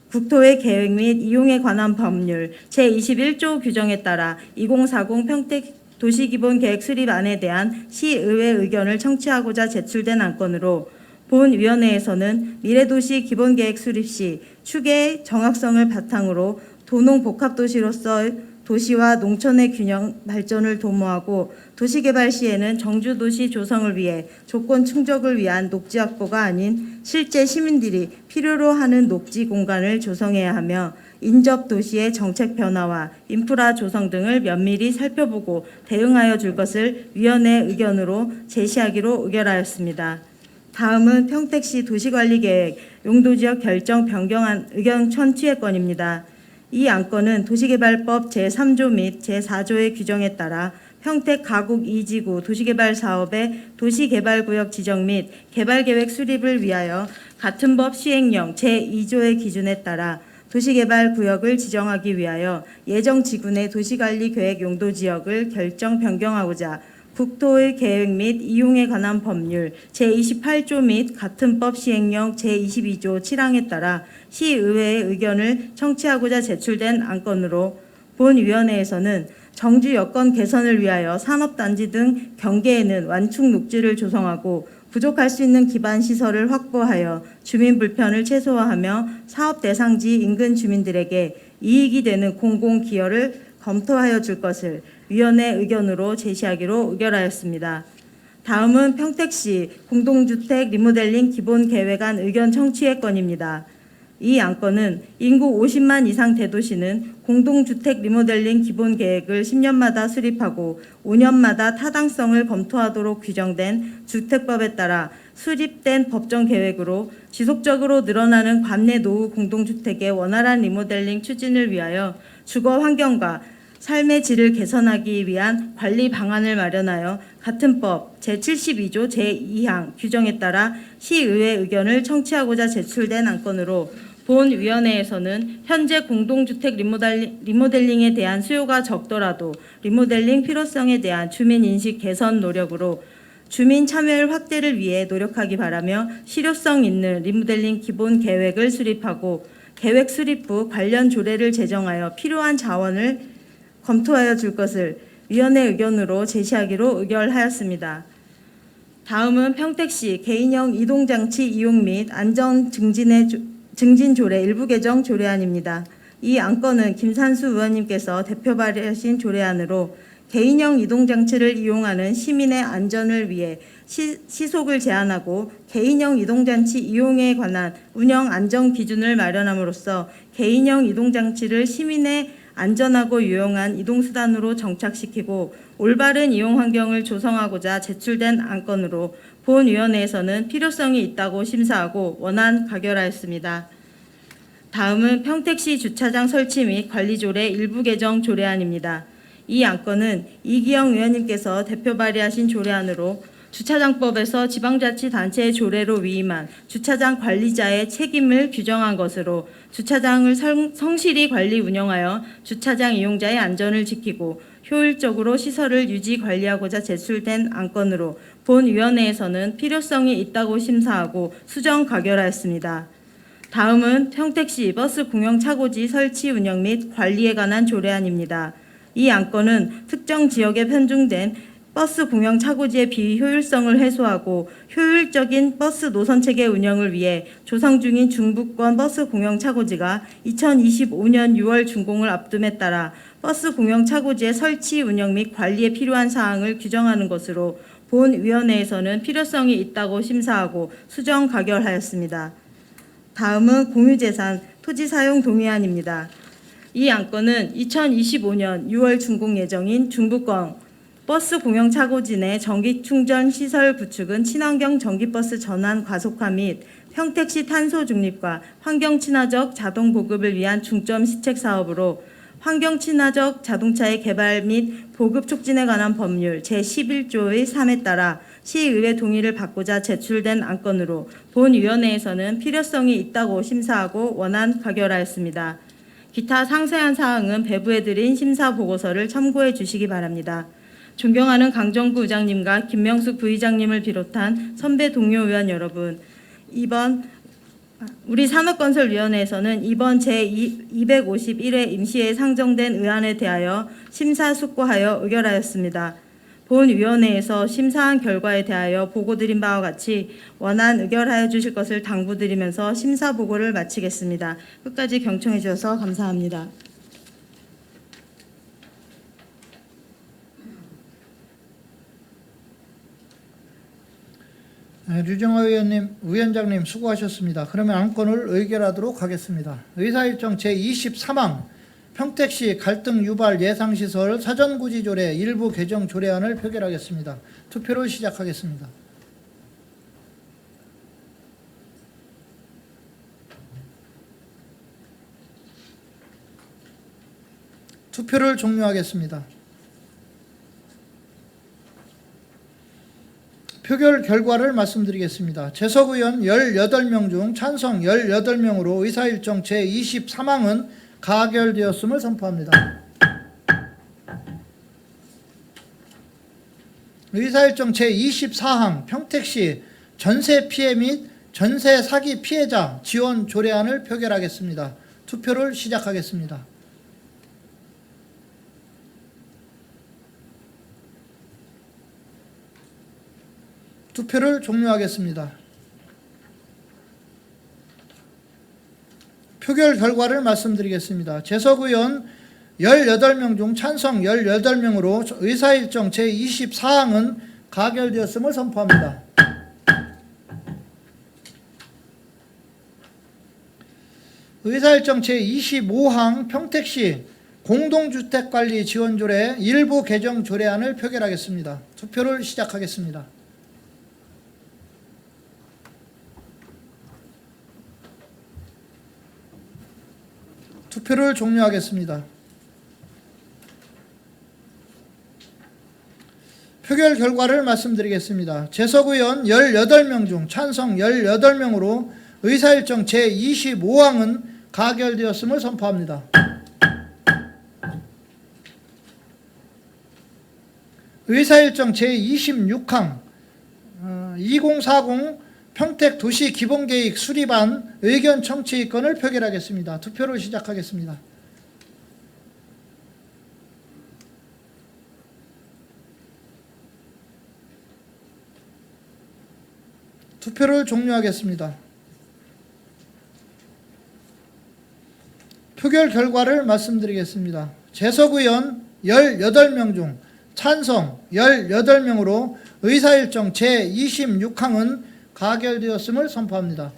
S5: 국토의 계획 및 이용에 관한 법률 제21조 규정에 따라 2040 평택 도시기본계획 수립안에 대한 시의회 의견을 청취하고자 제출된 안건으로 본위원회에서는 미래도시 기본계획 수립 시 추계의 정확성을 바탕으로 도농복합도시로서 도시와 농촌의 균형 발전을 도모하고 도시개발 시에는 정주도시 조성을 위해 조건 충족을 위한 녹지 확보가 아닌 실제 시민들이 필요로 하는 녹지 공간을 조성해야 하며 인접 도시의 정책 변화와 인프라 조성 등을 면밀히 살펴보고 대응하여 줄 것을 위원회 의견으로 제시하기로 의결하였습니다. 다음은 평택시 도시관리계획 용도지역 결정 변경안 의견 청취의 건입니다. 이 안건은 도시개발법 제3조 및 제4조의 규정에 따라 평택 가곡 2지구 도시개발 사업의 도시개발구역 지정 및 개발계획 수립을 위하여 같은 법 시행령 제2조의 기준에 따라 도시개발구역을 지정하기 위하여 예정지구 내 도시관리계획 용도지역을 결정 변경하고자 국토의 계획 및 이용에 관한 법률 제28조 및 같은 법 시행령 제22조 7항에 따라 시의회의 의견을 청취하고자 제출된 안건으로 본위원회에서는 정주 여건 개선을 위하여 산업단지 등 경계에는 완충 녹지를 조성하고 부족할 수 있는 기반 시설을 확보하여 주민 불편을 최소화하며 사업 대상지 인근 주민들에게 이익이 되는 공공기여를 검토하여 줄 것을 위원회 의견으로 제시하기로 의결하였습니다. 다음은 평택시 공동주택 리모델링 기본계획안 의견 청취의 건입니다. 이 안건은 인구 50만 이상 대도시는 공동주택 리모델링 기본계획을 10년마다 수립하고 5년마다 타당성을 검토하도록 규정된 주택법에 따라 수립된 법정 계획으로 지속적으로 늘어나는 관내 노후 공동주택의 원활한 리모델링 추진을 위하여 주거 환경과 삶의 질을 개선하기 위한 관리 방안을 마련하여 같은 법 제72조 제2항 규정에 따라 시의회 의견을 청취하고자 제출된 안건으로 본위원회에서는 현재 공동주택 리모델링에 대한 수요가 적더라도 리모델링 필요성에 대한 주민 인식 개선 노력으로 주민 참여율 확대를 위해 노력하기 바라며 실효성 있는 리모델링 기본 계획을 수립하고 계획 수립 후 관련 조례를 제정하여 필요한 자원을 검토하여 줄 것을 위원회 의견으로 제시하기로 의결하였습니다. 다음은 평택시 개인형 이동장치 이용 및 안전 증진 조례 일부 개정 조례안입니다. 이 안건은 김산수 의원님께서 대표 발의하신 조례안으로 개인형 이동장치를 이용하는 시민의 안전을 위해 시속을 제한하고 개인형 이동장치 이용에 관한 운영 안전 기준을 마련함으로써 개인형 이동장치를 시민의 안전하고 유용한 이동수단으로 정착시키고 올바른 이용 환경을 조성하고자 제출된 안건으로 본위원회에서는 필요성이 있다고 심사하고 원안 가결하였습니다. 다음은 평택시 주차장 설치 및 관리 조례 일부 개정 조례안입니다. 이 안건은 이기영 의원님께서 대표 발의하신 조례안으로 주차장법에서 지방자치단체의 조례로 위임한 주차장 관리자의 책임을 규정한 것으로 주차장을 성실히 관리 운영하여 주차장 이용자의 안전을 지키고 효율적으로 시설을 유지 관리하고자 제출된 안건으로 본위원회에서는 필요성이 있다고 심사하고 수정 가결하였습니다. 다음은 평택시 버스 공영 차고지 설치 운영 및 관리에 관한 조례안입니다. 이 안건은 특정 지역에 편중된 버스 공영 차고지의 비효율성을 해소하고 효율적인 버스 노선체계 운영을 위해 조성 중인 중부권 버스 공영 차고지가 2025년 6월 준공을 앞둠에 따라 버스 공영 차고지의 설치 운영 및 관리에 필요한 사항을 규정하는 것으로 본위원회에서는 필요성이 있다고 심사하고 수정 가결하였습니다. 다음은 공유재산 토지 사용 동의안입니다. 이 안건은 2025년 6월 준공 예정인 중부권 버스 공영 차고지 내 전기 충전 시설 구축은 친환경 전기버스 전환 가속화 및 평택시 탄소 중립과 환경 친화적 자동 보급을 위한 중점 시책 사업으로 환경 친화적 자동차의 개발 및 보급 촉진에 관한 법률 제11조의 3에 따라 시의회 동의를 받고자 제출된 안건으로 본위원회에서는 필요성이 있다고 심사하고 원안 가결하였습니다. 기타 상세한 사항은 배부해드린 심사 보고서를 참고해 주시기 바랍니다. 존경하는 강정구 의장님과 김명숙 부의장님을 비롯한 선배 동료 의원 여러분, 이번 우리 산업건설위원회에서는 이번 제251회 임시회에 상정된 의안에 대하여 심사숙고하여 의결하였습니다. 본 위원회에서 심사한 결과에 대하여 보고드린 바와 같이 원안 의결하여 주실 것을 당부드리면서 심사 보고를 마치겠습니다. 끝까지 경청해 주셔서 감사합니다.
S1: 네, 류정화 위원장님 수고하셨습니다. 그러면 안건을 의결하도록 하겠습니다. 의사일정 제23항 평택시 갈등 유발 예상시설 사전구지조례 일부 개정 조례안을 표결하겠습니다. 투표를 시작하겠습니다. 투표를 종료하겠습니다. 표결 결과를 말씀드리겠습니다. 재석 의원 18명 중 찬성 18명으로 의사일정 제23항은 가결되었음을 선포합니다. 의사일정 제24항 평택시 전세 피해 및 전세 사기 피해자 지원 조례안을 표결하겠습니다. 투표를 시작하겠습니다. 투표를 종료하겠습니다. 표결 결과를 말씀드리겠습니다. 재석 의원 18명 중 찬성 18명으로 의사일정 제24항은 가결되었음을 선포합니다. 의사일정 제25항 평택시 공동주택관리 지원조례 일부 개정 조례안을 표결하겠습니다. 투표를 시작하겠습니다. 투표를 종료하겠습니다. 표결 결과를 말씀드리겠습니다. 재석 의원 18명 중 찬성 18명으로 의사일정 제25항은 가결되었음을 선포합니다. 의사일정 제26항 2040 평택도시 기본계획 수립안 의견 청취권을 표결하겠습니다. 투표를 시작하겠습니다. 투표를 종료하겠습니다. 표결 결과를 말씀드리겠습니다. 재석 의원 18명 중 찬성 18명으로 의사일정 제26항은 가결되었음을 선포합니다.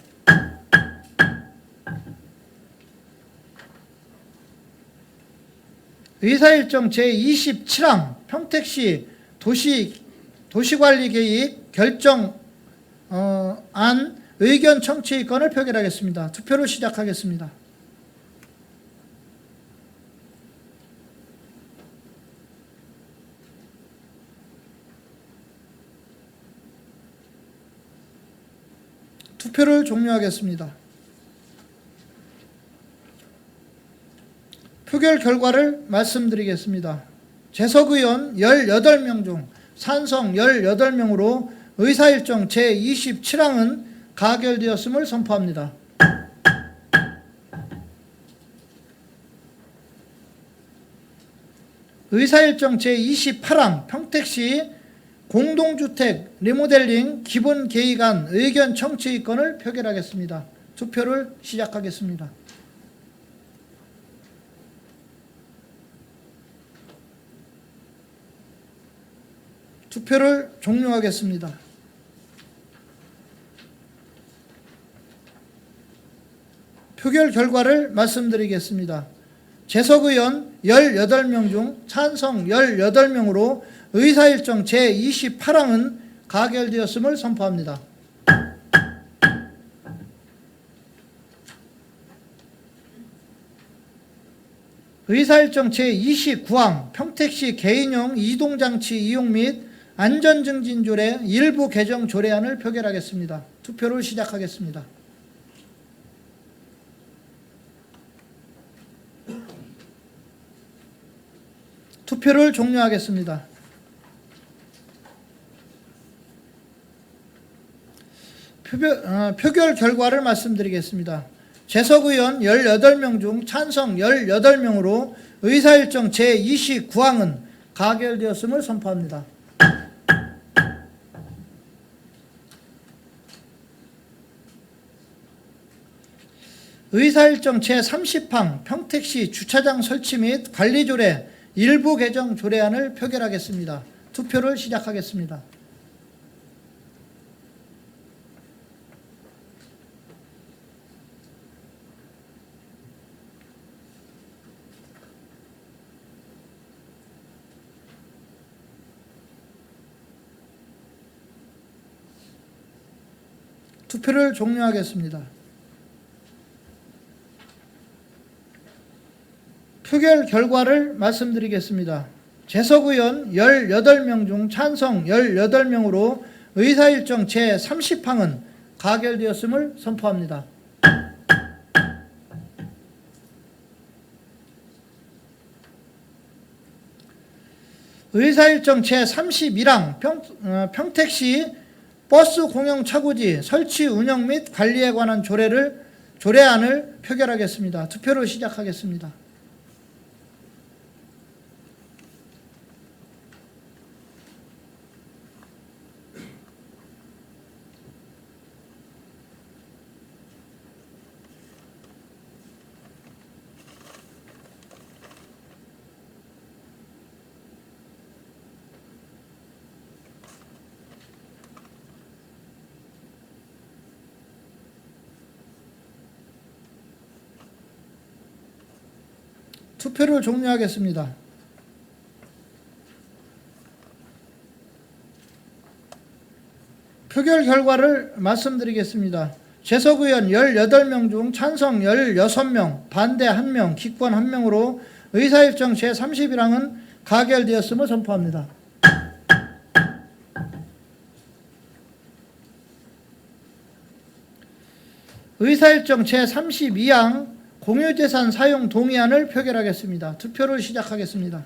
S1: 의사일정 제27항 평택시 도시관리계획 결정 안 의견 청취권을 표결하겠습니다. 투표를 시작하겠습니다. 투표를 종료하겠습니다. 표결 결과를 말씀드리겠습니다. 재석 의원 18명 중 찬성 18명으로 의사일정 제27항은 가결되었음을 선포합니다. 의사일정 제28항 평택시 공동주택 리모델링 기본 계획안 의견 청취권을 표결하겠습니다. 투표를 시작하겠습니다. 투표를 종료하겠습니다. 표결 결과를 말씀드리겠습니다. 재석 의원 18명 중 찬성 18명으로 의사일정 제28항은 가결되었음을 선포합니다. 의사일정 제29항 평택시 개인용 이동장치 이용 및 안전증진조례 일부 개정 조례안을 표결하겠습니다. 투표를 시작하겠습니다. 투표를 종료하겠습니다. 표결 결과를 말씀드리겠습니다. 재석 의원 18명 중 찬성 18명으로 의사일정 제29항은 가결되었음을 선포합니다. 의사일정 제30항 평택시 주차장 설치 및 관리조례 일부 개정 조례안을 표결하겠습니다. 투표를 시작하겠습니다. 투표를 종료하겠습니다. 표결 결과를 말씀드리겠습니다. 재석 의원 18명 중 찬성 18명으로 의사일정 제30항은 가결되었음을 선포합니다. 의사일정 제31항 평택시 버스 공영 차고지 설치 운영 및 관리에 관한 조례안을 표결하겠습니다. 투표를 시작하겠습니다. 투표를 종료하겠습니다. 표결 결과를 말씀드리겠습니다. 재석 의원 18명 중 찬성 16명, 반대 1명, 기권 1명으로 의사일정 제31항은 가결되었음을 선포합니다. 의사일정 제32항 공유재산 사용 동의안을 표결하겠습니다. 투표를 시작하겠습니다.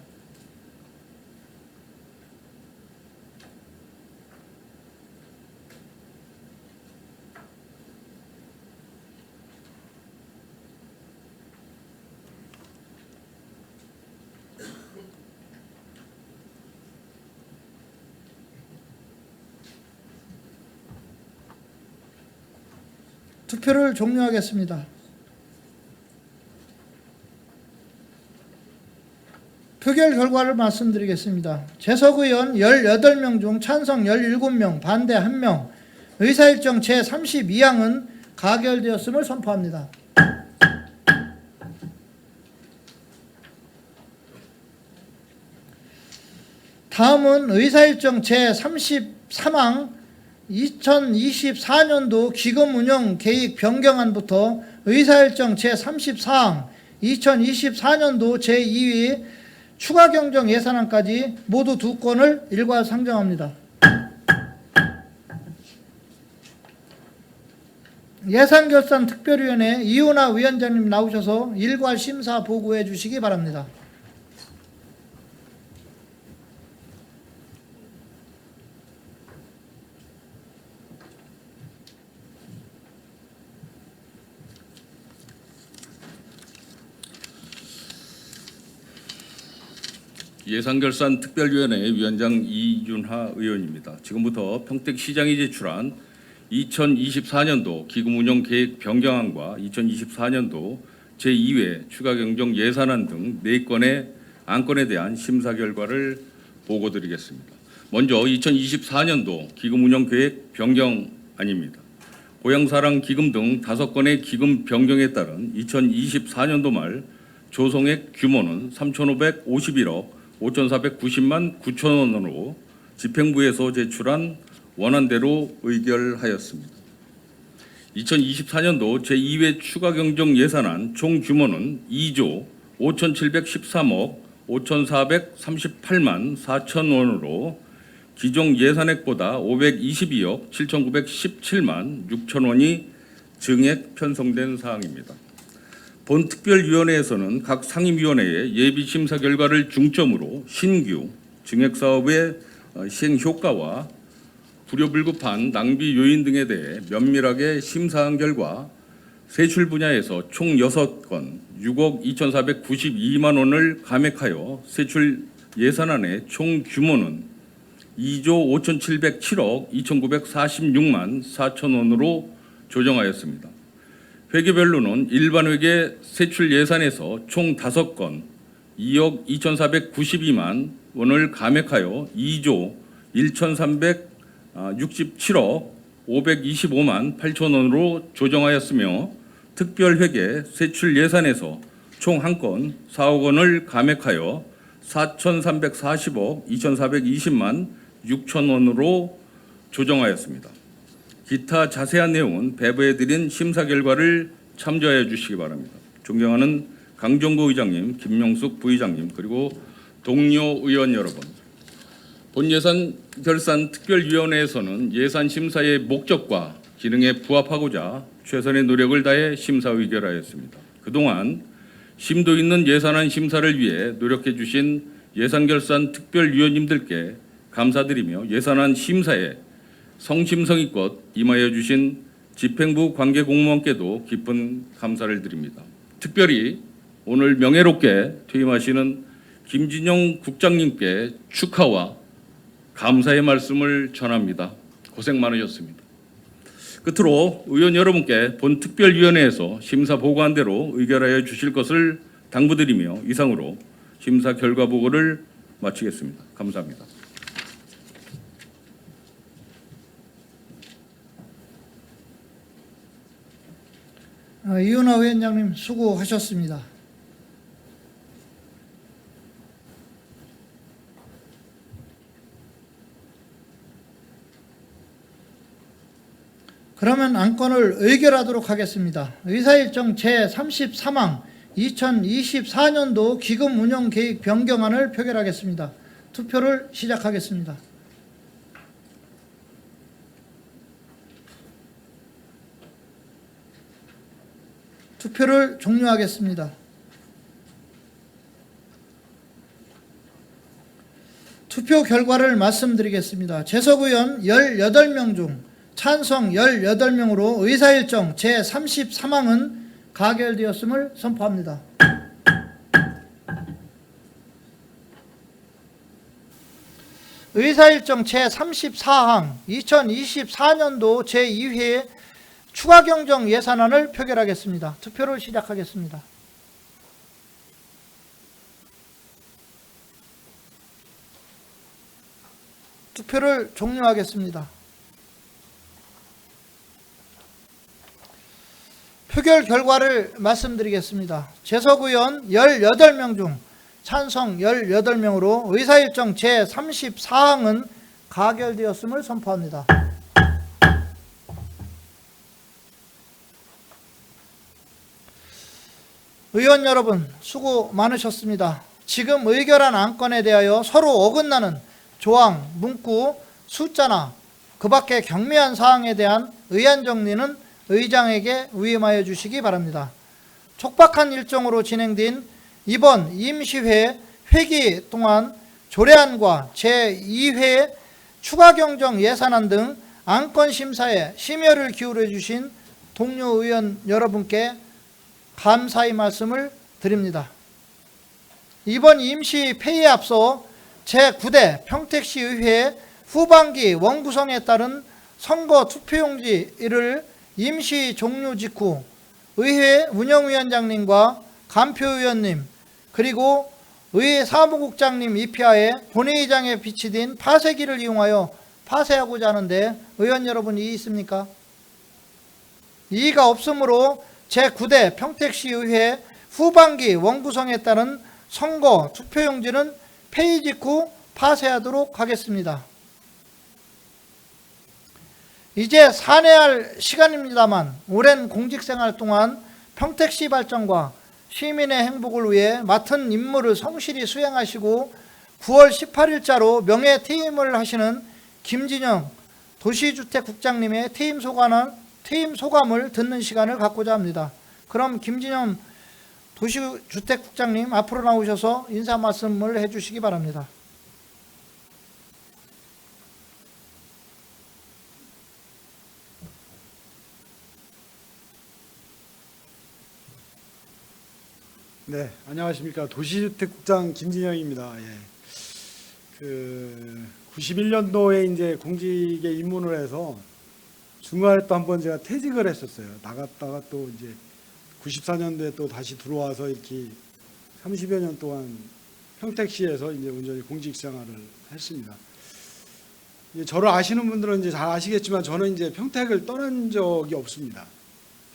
S1: 투표를 종료하겠습니다. 표결 결과를 말씀드리겠습니다. 재석 의원 18명 중 찬성 17명, 반대 1명, 의사일정 제32항은 가결되었음을 선포합니다. 다음은 의사일정 제33항 2024년도 기금운영 계획 변경안부터 의사일정 제34항 2024년도 제2위 추가 경정 예산안까지 모두 2건을 일괄 상정합니다. 예산결산특별위원회 이윤하 위원장님 나오셔서 일괄 심사 보고해 주시기 바랍니다.
S6: 예산결산특별위원회 위원장 이윤하 의원입니다. 지금부터 평택시장이 제출한 2024년도 기금운용계획 변경안과 2024년도 제2회 추가경정 예산안 등 4건의 안건에 대한 심사 결과를 보고드리겠습니다. 먼저 2024년도 기금운용계획 변경안입니다. 고향사랑 기금 등 5건의 기금 변경에 따른 2024년도 말 조성액 규모는 3,551억 5,490만 9천 원으로 집행부에서 제출한 원안대로 의결하였습니다. 2024년도 제2회 추가경정 예산안 총 규모는 2조 5,713억 5,438만 4천 원으로 기존 예산액보다 522억 7,917만 6천 원이 증액 편성된 사항입니다. 본 특별위원회에서는 각 상임위원회의 예비심사 결과를 중점으로 신규 증액사업의 시행 효과와 불효불급한 낭비 요인 등에 대해 면밀하게 심사한 결과 세출 분야에서 총 6건 6억 2,492만 원을 감액하여 세출 예산안의 총 규모는 2조 5,707억 2,946만 4천 원으로 조정하였습니다. 회계별로는 일반 회계 세출 예산에서 총 5건 2억 2,492만 원을 감액하여 2조 1,367억 525만 8천 원으로 조정하였으며 특별회계 세출 예산에서 총 1건 4억 원을 감액하여 4,340억 2,420만 6천 원으로 조정하였습니다. 기타 자세한 내용은 배부해드린 심사 결과를 참조해 주시기 바랍니다. 존경하는 강정구 의장님, 김용숙 부의장님, 그리고 동료 의원 여러분. 본예산 결산 특별위원회에서는 예산 심사의 목적과 기능에 부합하고자 최선의 노력을 다해 심사 의결하였습니다. 그동안 심도 있는 예산안 심사를 위해 노력해 주신 예산결산 특별위원님들께 감사드리며 예산안 심사에 성심성의껏 임하여 주신 집행부 관계 공무원께도 깊은 감사를 드립니다. 특별히 오늘 명예롭게 퇴임하시는 김진영 국장님께 축하와 감사의 말씀을 전합니다. 고생 많으셨습니다. 끝으로 의원 여러분께 본 특별위원회에서 심사 보고한 대로 의결하여 주실 것을 당부드리며 이상으로 심사 결과 보고를 마치겠습니다. 감사합니다.
S1: 이은하 위원장님 수고하셨습니다. 그러면 안건을 의결하도록 하겠습니다. 의사일정 제33항 2024년도 기금 운영 계획 변경안을 표결하겠습니다. 투표를 시작하겠습니다. 투표를 종료하겠습니다. 투표 결과를 말씀드리겠습니다. 재석 의원 18명 중 찬성 18명으로 의사일정 제33항은 가결되었음을 선포합니다. 의사일정 제34항 2024년도 제2회 추가경정 예산안을 표결하겠습니다. 투표를 시작하겠습니다. 투표를 종료하겠습니다. 표결 결과를 말씀드리겠습니다. 재석 의원 18명 중 찬성 18명으로 의사일정 제34항은 가결되었음을 선포합니다. 의원 여러분 수고 많으셨습니다. 지금 의결한 안건에 대하여 서로 어긋나는 조항, 문구, 숫자나 그 밖의 경미한 사항에 대한 의안 정리는 의장에게 위임하여 주시기 바랍니다. 촉박한 일정으로 진행된 이번 임시회 회기 동안 조례안과 제2회 추가경정 예산안 등 안건 심사에 심혈을 기울여 주신 동료 의원 여러분께 감사의 말씀을 드립니다. 이번 임시 회의에 앞서 제9대 평택시의회 후반기 원구성에 따른 선거 투표용지를 임시 종료 직후 의회 운영위원장님과 간표위원님 그리고 의회 사무국장님 입회하에 본회의장에 비치된 파쇄기를 이용하여 파쇄하고자 하는데 의원 여러분 이의 있습니까? 이의가 없으므로 제9대 평택시의회 후반기 원구성에 따른 선거 투표용지는 폐의 직후 파쇄하도록 하겠습니다. 이제 산회할 시간입니다만 오랜 공직생활 동안 평택시 발전과 시민의 행복을 위해 맡은 임무를 성실히 수행하시고 9월 18일자로 명예퇴임을 하시는 김진영 도시주택국장님의 퇴임 소감을 듣는 시간을 갖고자 합니다. 그럼 김진영 도시주택국장님 앞으로 나오셔서 인사 말씀을 해주시기 바랍니다.
S7: 네, 안녕하십니까. 도시주택국장 김진영입니다. 예. 91년도에 이제 공직에 입문을 해서 중간에 또 한번 제가 퇴직을 했었어요. 나갔다가 또 이제 94년도에 또 다시 들어와서 이렇게 30여 년 동안 평택시에서 이제 온전히 공직 생활을 했습니다. 저를 아시는 분들은 이제 잘 아시겠지만 저는 이제 평택을 떠난 적이 없습니다.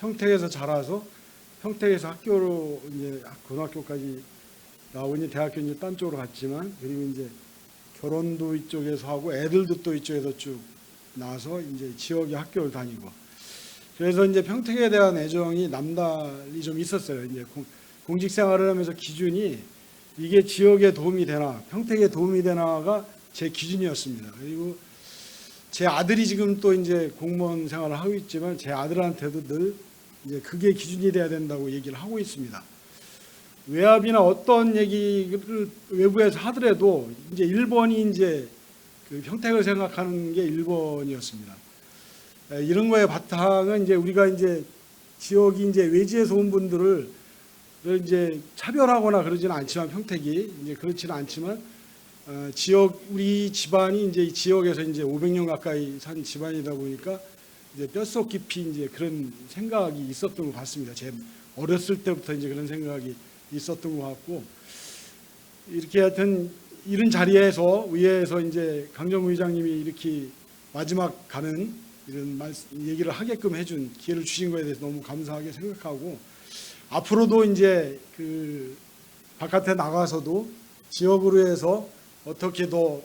S7: 평택에서 자라서 평택에서 학교로 이제 고등학교까지 나오고 이제 대학교 이제 딴 쪽으로 갔지만 그리고 이제 결혼도 이쪽에서 하고 애들도 또 이쪽에서 쭉 나와서 이제 지역의 학교를 다니고 그래서 이제 평택에 대한 애정이 남달리 좀 있었어요. 이제 공직 생활을 하면서 기준이 이게 지역에 도움이 되나 평택에 도움이 되나가 제 기준이었습니다. 그리고 제 아들이 지금 또 이제 공무원 생활을 하고 있지만 제 아들한테도 늘 이제 그게 기준이 돼야 된다고 얘기를 하고 있습니다. 외압이나 어떤 얘기를 외부에서 하더라도 이제 1번이 이제 그 평택을 생각하는 게 1번이었습니다. 이런 거의 바탕은 이제 우리가 이제 지역이 이제 외지에서 온 분들을 이제 차별하거나 그러지는 않지만 평택이 이제 그렇지는 않지만 지역 우리 집안이 이제 지역에서 이제 500년 가까이 산 집안이다 보니까 이제 뼛속 깊이 이제 그런 생각이 있었던 것 같습니다. 제 어렸을 때부터 이제 그런 생각이 있었던 것 같고 이렇게 하여튼 이런 자리에서 의회에서 이제 강정구 의장님이 이렇게 마지막 가는 이런 얘기를 하게끔 해준 기회를 주신 거에 대해서 너무 감사하게 생각하고 앞으로도 이제 그 바깥에 나가서도 지역으로 해서 어떻게 더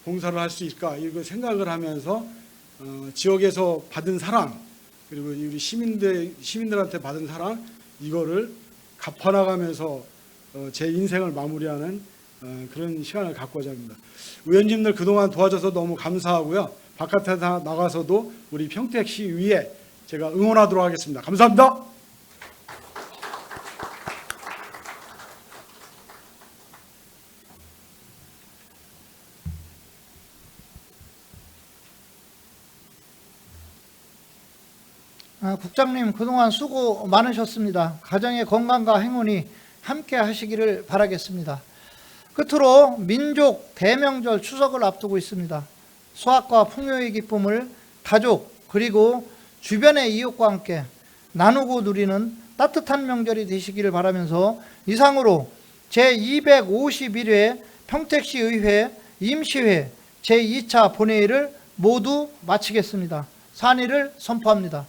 S7: 봉사를 할 수 있을까 이거 생각을 하면서 지역에서 받은 사랑 그리고 우리 시민들한테 받은 사랑 이거를 갚아나가면서 제 인생을 마무리하는 그런 시간을 갖고자 합니다. 의원님들 그동안 도와줘서 너무 감사하고요. 바깥에 나가서도 우리 평택시 위에 제가 응원하도록 하겠습니다. 감사합니다.
S1: 국장님 그동안 수고 많으셨습니다. 가정의 건강과 행운이 함께 하시기를 바라겠습니다. 끝으로 민족 대명절 추석을 앞두고 있습니다. 수확과 풍요의 기쁨을 가족 그리고 주변의 이웃과 함께 나누고 누리는 따뜻한 명절이 되시기를 바라면서 이상으로 제251회 평택시의회 임시회 제2차 본회의를 모두 마치겠습니다. 산의를 선포합니다.